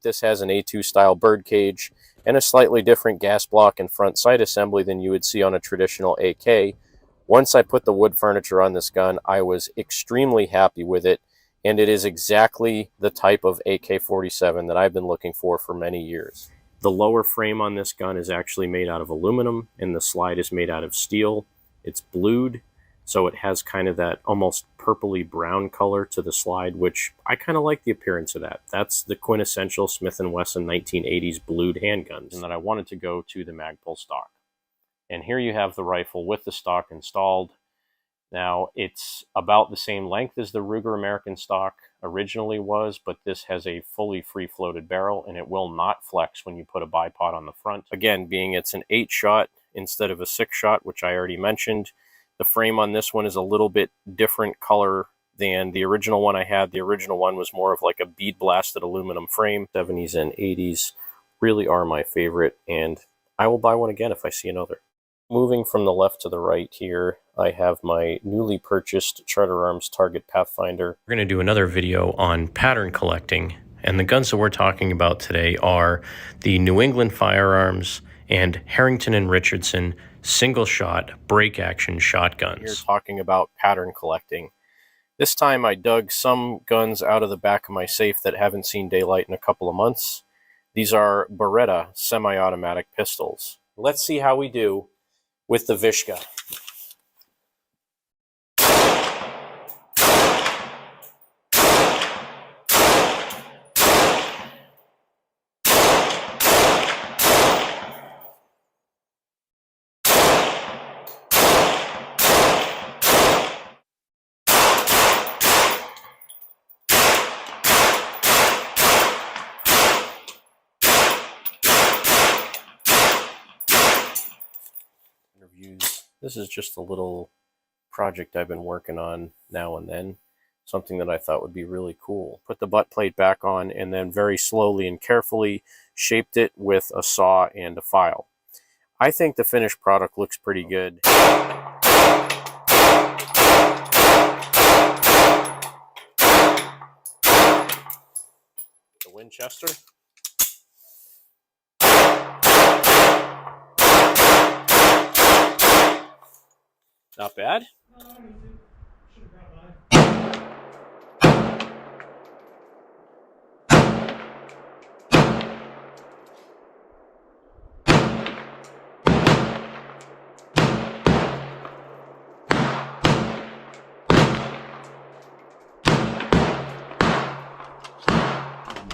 This has an A2 style bird cage and a slightly different gas block and front sight assembly than you would see on a traditional AK. Once I put the wood furniture on this gun, I was extremely happy with it, and it is exactly the type of AK-47 that I've been looking for many years. The lower frame on this gun is actually made out of aluminum, and the slide is made out of steel. It's blued, so it has kind of that almost purpley brown color to the slide, which I kind of like the appearance of that. That's the quintessential Smith & Wesson 1980s blued handguns, and that I wanted to go to the Magpul stock. And here you have the rifle with the stock installed. Now, it's about the same length as the Ruger American stock originally was, but this has a fully free-floated barrel, and it will not flex when you put a bipod on the front. Again, being it's an 8-shot instead of a 6-shot, which I already mentioned. The frame on this one is a little bit different color than the original one I had. The original one was more of like a bead-blasted aluminum frame. 70s and 80s really are my favorite, and I will buy one again if I see another. Moving from the left to the right here, I have my newly purchased Charter Arms Target Pathfinder. We're going to do another video on pattern collecting, and the guns that we're talking about today are the New England Firearms and Harrington and Richardson single-shot break-action shotguns. We're talking about pattern collecting. This time I dug some guns out of the back of my safe that haven't seen daylight in a couple of months. These are Beretta semi-automatic pistols. Let's see how we do with the Vishka. This is just a little project I've been working on now and then, something that I thought would be really cool. Put the butt plate back on and then very slowly and carefully shaped it with a saw and a file. I think the finished product looks pretty good. The Winchester. Not bad. My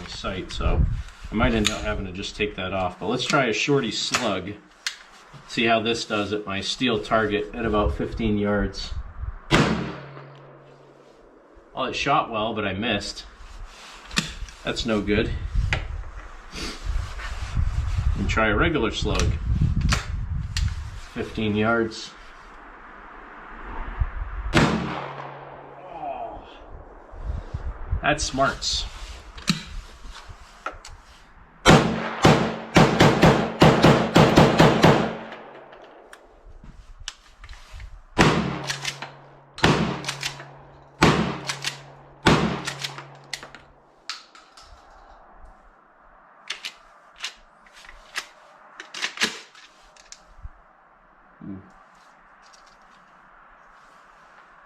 sight, so I might end up having to just take that off. But let's try a shorty slug. See how this does at my steel target at about 15 yards. Well, it shot well, but I missed. That's no good. And try a regular slug. 15 yards. Oh, that's smarts.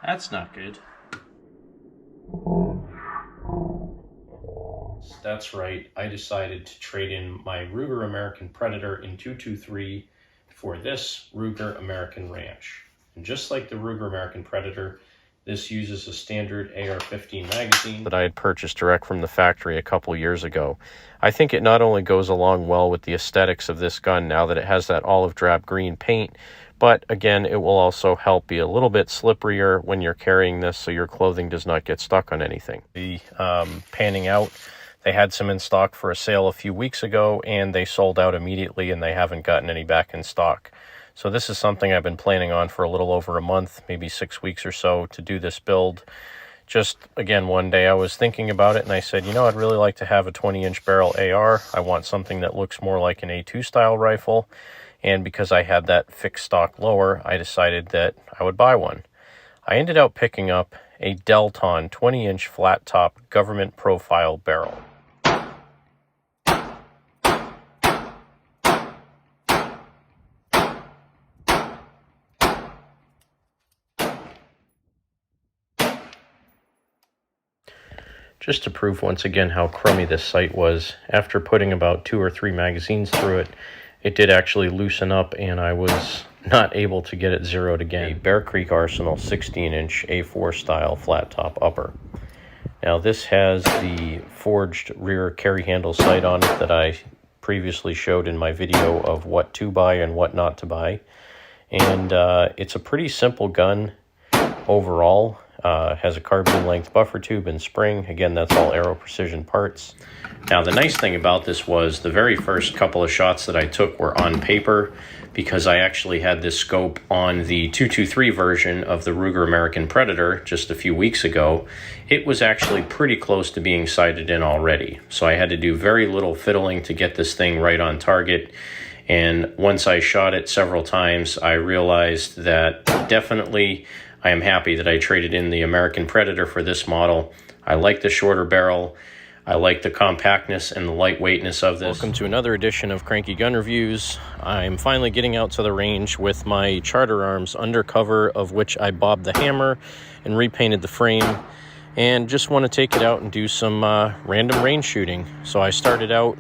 That's not good. That's right, I decided to trade in my Ruger American Predator in 223 for this Ruger American Ranch. And just like the Ruger American Predator, this uses a standard AR-15 magazine that I had purchased direct from the factory a couple years ago. I think it not only goes along well with the aesthetics of this gun now that it has that olive drab green paint, but again, it will also help be a little bit slipperier when you're carrying this so your clothing does not get stuck on anything. The panning out, they had some in stock for a sale a few weeks ago and they sold out immediately and they haven't gotten any back in stock. So this is something I've been planning on for a little over a month, maybe 6 weeks or so to do this build. Just, again, one day I was thinking about it and I said, you know, I'd really like to have a 20-inch barrel AR. I want something that looks more like an A2 style rifle. And because I had that fixed stock lower, I decided that I would buy one. I ended up picking up a Delton 20-inch flat top government profile barrel. just to prove once again how crummy this sight was. After putting about 2 or 3 magazines through it, it did actually loosen up and I was not able to get it zeroed again. A Bear Creek Arsenal 16-inch A4 style flat top upper. Now this has the forged rear carry handle sight on it that I previously showed in my video of what to buy and what not to buy. And it's a pretty simple gun overall. Has a carbine length buffer tube and spring. Again, that's all Aero Precision parts. Now the nice thing about this was the very first couple of shots that I took were on paper, because I actually had this scope on the 223 version of the Ruger American Predator just a few weeks ago. It was actually pretty close to being sighted in already. So I had to do very little fiddling to get this thing right on target. And once I shot it several times, I realized that definitely I am happy that I traded in the American Predator for this model. I like the shorter barrel. I like the compactness and the lightweightness of this. Welcome to another edition of Cranky Gun Reviews. I'm finally getting out to the range with my Charter Arms under cover, of which I bobbed the hammer and repainted the frame, and just want to take it out and do some random range shooting. So I started out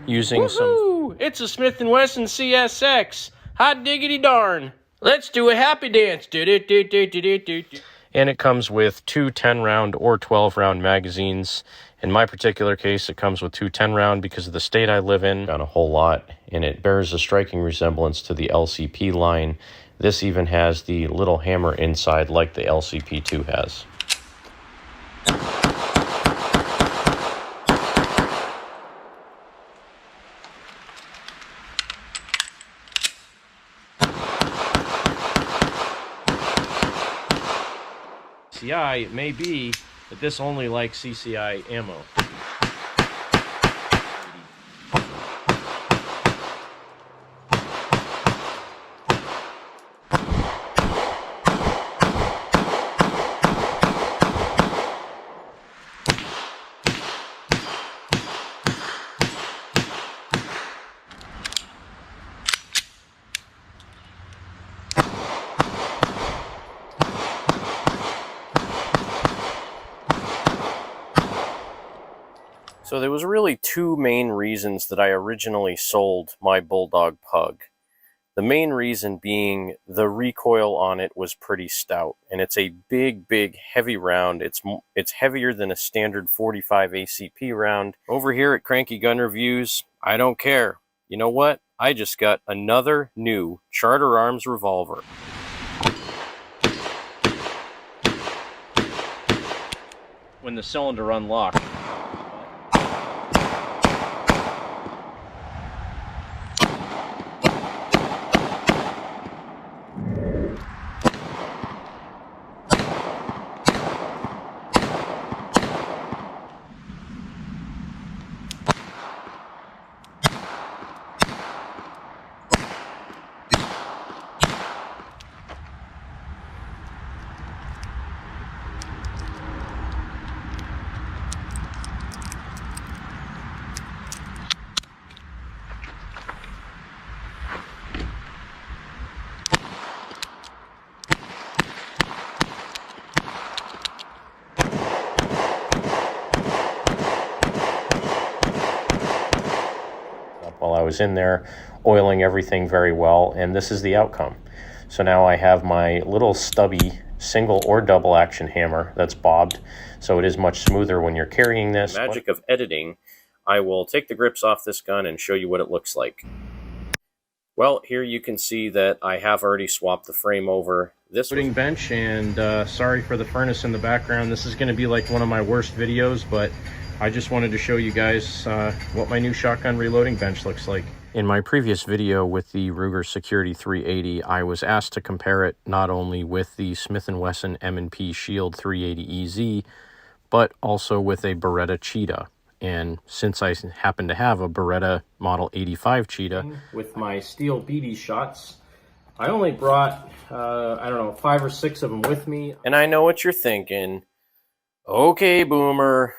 using It's a Smith & Wesson CSX. Hot diggity darn. Let's do a happy dance. And it comes with two 10-round or 12-round magazines. In my particular case, it comes with two 10-round because of the state I live in. Got a whole lot, and it bears a striking resemblance to the LCP line. This even has the little hammer inside like the LCP2 has. CCI, it may be that this only likes CCI ammo. So there was really two main reasons that I originally sold my Bulldog Pug. The main reason being the recoil on it was pretty stout, and it's a big, heavy round. It's heavier than a standard 45 ACP round. Over here at Cranky Gun Reviews, I don't care. You know what? I just got another new Charter Arms revolver. When the cylinder unlocked, while I was in there, oiling everything very well, and this is the outcome. So now I have my little stubby single or double action hammer that's bobbed, so it is much smoother when you're carrying this. Magic of editing, I will take the grips off this gun and show you what it looks like. Well, here you can see that I have already swapped the frame over. This loading bench, and sorry for the furnace in the background. This is going to be like one of my worst videos, but I just wanted to show you guys what my new shotgun reloading bench looks like. In my previous video with the Ruger Security 380, I was asked to compare it not only with the Smith & Wesson M&P Shield 380EZ, but also with a Beretta Cheetah. And since I happen to have a Beretta Model 85 Cheetah, with my steel BB shots, I only brought, I don't know, 5 or 6 of them with me. And I know what you're thinking. Okay, Boomer,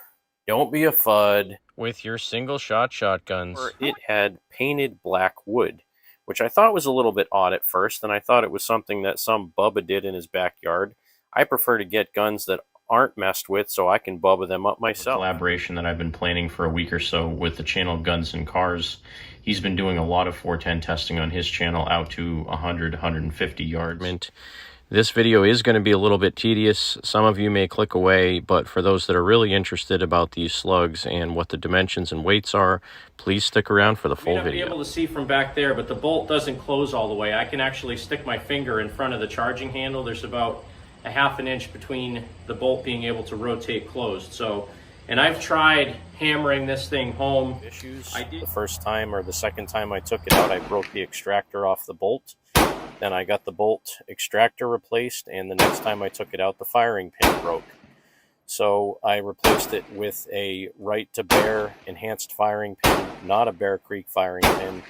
don't be a FUD. With your single-shot shotguns. It had painted black wood, which I thought was a little bit odd at first, and I thought it was something that some Bubba did in his backyard. I prefer to get guns that aren't messed with so I can bubba them up myself. Collaboration that I've been planning for a week or so with the channel Guns and Cars. He's been doing a lot of 410 testing on his channel out to 100, 150 yards. This video is going to be a little bit tedious. Some of you may click away, but for those that are really interested about these slugs and what the dimensions and weights are, please stick around for the full video. You'll be able to see from back there, but the bolt doesn't close all the way. I can actually stick my finger in front of the charging handle. There's about a ½ an inch between the bolt being able to rotate closed. So, and I've tried hammering this thing home. I did the first time or the second time I took it out, I broke the extractor off the bolt. Then I got the bolt extractor replaced, and the next time I took it out, the firing pin broke. So I replaced it with a right to bear enhanced firing pin, not a Bear Creek firing pin.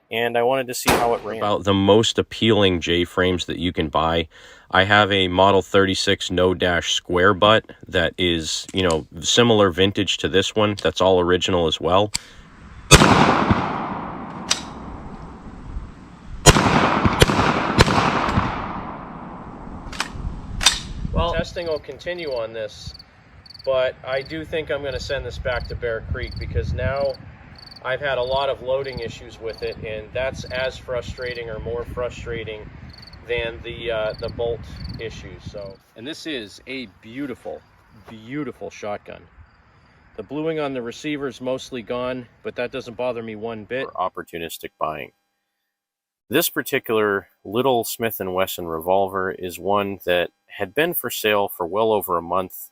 And I wanted to see how it ran. About the most appealing J-frames that you can buy. I have a Model 36 no-dash square butt that is, you know, similar vintage to this one. That's all original as well. Well, testing will continue on this, but I do think I'm going to send this back to Bear Creek because now I've had a lot of loading issues with it, and that's as frustrating or more frustrating than the bolt issues. So, and this is a beautiful, beautiful shotgun. The bluing on the receiver is mostly gone, but that doesn't bother me one bit. For opportunistic buying. This particular little Smith & Wesson revolver is one that had been for sale for well over a month.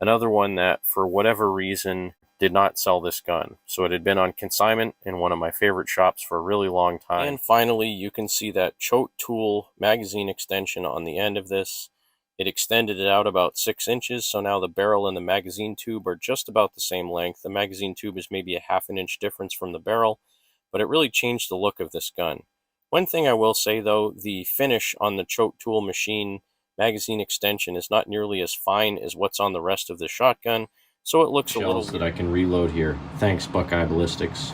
Another one that, for whatever reason, did not sell this gun. So it had been on consignment in one of my favorite shops for a really long time. And finally, you can see that choke tool magazine extension on the end of this. It extended it out about 6 inches, so now the barrel and the magazine tube are just about the same length. The magazine tube is maybe a ½ an inch difference from the barrel, but it really changed the look of this gun. One thing I will say, though, the finish on the choke tool machine magazine extension is not nearly as fine as what's on the rest of the shotgun, so it looks a little that I can reload here. Thanks, Buckeye Ballistics.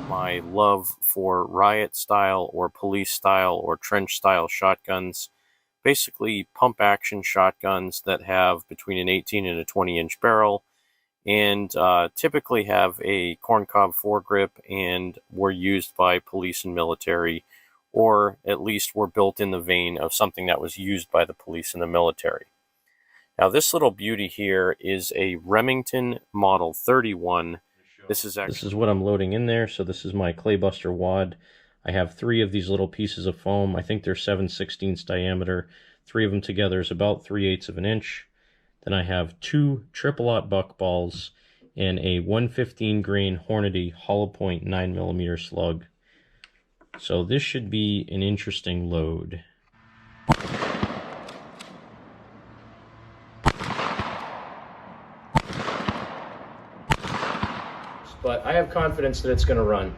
My love for riot style or police style or trench style shotguns, basically pump action shotguns that have between an 18 and a 20-inch barrel, and typically have a corncob foregrip and were used by police and military, or at least were built in the vein of something that was used by the police and the military. Now this little beauty here is a Remington Model 31. This is what I'm loading in there. So this is my Claybuster wad. I have 3 of these little pieces of foam. I think they're 7/16 diameter. 3 of them together is about 3/8 of an inch. Then I have 2 triple-aught buckballs and a 115 grain Hornady hollow point 9mm slug. So this should be an interesting load. But I have confidence that it's going to run.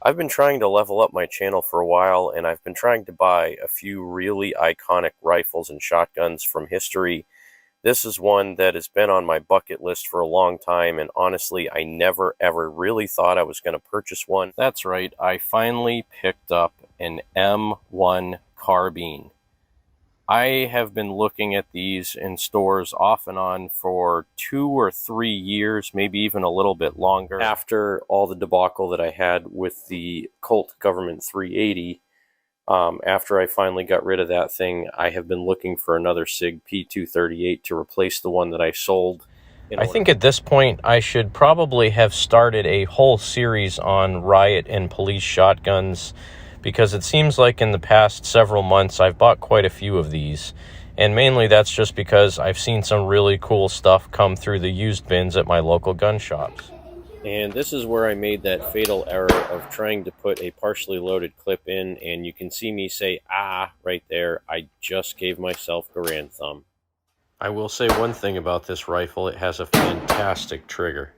I've been trying to level up my channel for a while, and I've been trying to buy a few really iconic rifles and shotguns from history. This is one that has been on my bucket list for a long time, and honestly, I never ever really thought I was going to purchase one. That's right, I finally picked up an M1 carbine. I have been looking at these in stores off and on for 2 or 3 years, maybe even a little bit longer. After all the debacle that I had with the Colt Government 380, after I finally got rid of that thing, I have been looking for another SIG P238 to replace the one that I sold. I think at this point I should probably have started a whole series on riot and police shotguns, because it seems like in the past several months I've bought quite a few of these, and mainly that's just because I've seen some really cool stuff come through the used bins at my local gun shops. And this is where I made that fatal error of trying to put a partially loaded clip in, and you can see me say, ah, right there. I just gave myself Garand thumb. I will say one thing about this rifle, it has a fantastic trigger.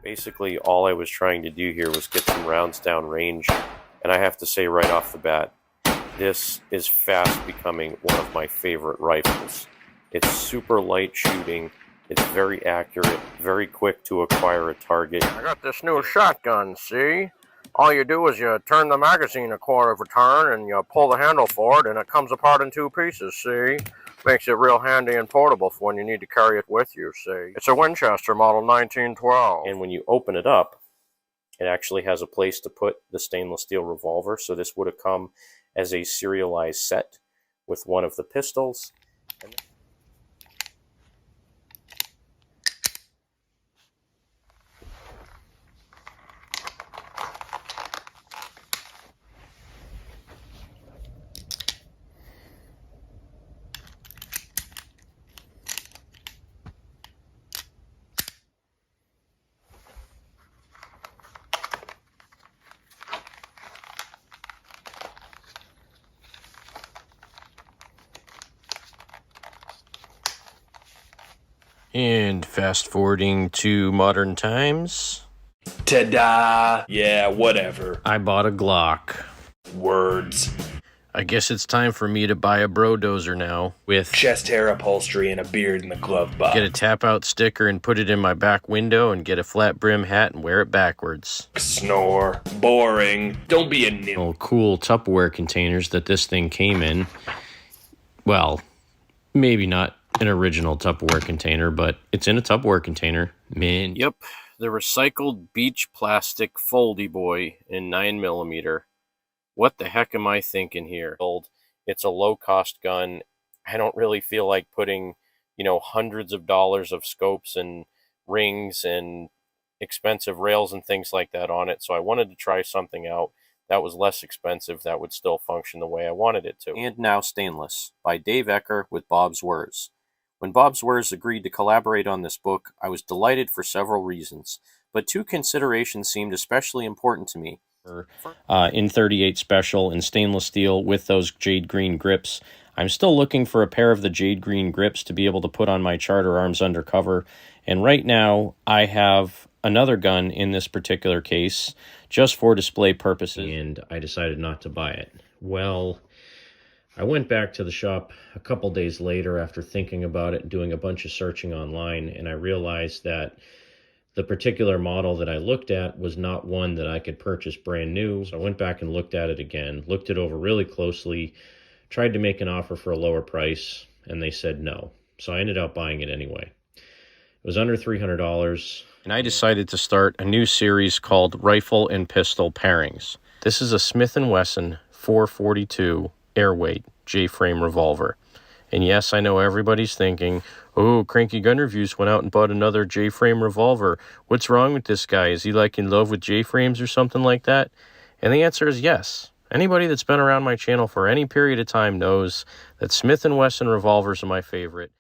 Basically, all I was trying to do here was get some rounds down range, and I have to say right off the bat, this is fast becoming one of my favorite rifles. It's super light shooting, it's very accurate, very quick to acquire a target. I got this new shotgun, see? All you do is you turn the magazine a quarter of a turn and you pull the handle for it and it comes apart in two pieces, see? Makes it real handy and portable for when you need to carry it with you, see? It's a Winchester model 1912. And when you open it up, it actually has a place to put the stainless steel revolver, so this would have come as a serialized set with one of the pistols. And fast forwarding to modern times. Ta-da! Yeah, whatever. I bought a Glock. Words. I guess it's time for me to buy a Brodozer now with Chest hair upholstery and a beard in the glove box. get a tap-out sticker and put it in my back window and get a flat brim hat and wear it backwards. Snore. Boring. Don't be a nimp. Oh, cool Tupperware containers that this thing came in. Well, maybe not an original Tupperware container, but it's in a Tupperware container. Man. Yep, the recycled beach plastic foldy boy in 9mm. What the heck am I thinking here? It's a low-cost gun. I don't really feel like putting, hundreds of dollars of scopes and rings and expensive rails and things like that on it. So I wanted to try something out that was less expensive, that would still function the way I wanted it to. And Now Stainless by Dave Ecker with Bob's Wurs. When Bob's Wurs agreed to collaborate on this book, I was delighted for several reasons, but two considerations seemed especially important to me. In 38 special in stainless steel with those jade green grips. I'm still looking for a pair of the jade green grips to be able to put on my Charter Arms undercover, and right now I have another gun in this particular case just for display purposes, and I decided not to buy it. Well, I went back to the shop a couple days later after thinking about it and doing a bunch of searching online, and I realized that the particular model that I looked at was not one that I could purchase brand new. So I went back and looked at it again, looked it over really closely, tried to make an offer for a lower price, and they said no. So I ended up buying it anyway. It was under $300. And I decided to start a new series called Rifle and Pistol Pairings. This is a Smith & Wesson 442 Airweight J-frame revolver. And yes, I know everybody's thinking, oh, Cranky Gun Reviews went out and bought another J-frame revolver. What's wrong with this guy? Is he like in love with J-frames or something like that? And the answer is yes. Anybody that's been around my channel for any period of time knows that Smith & Wesson revolvers are my favorite.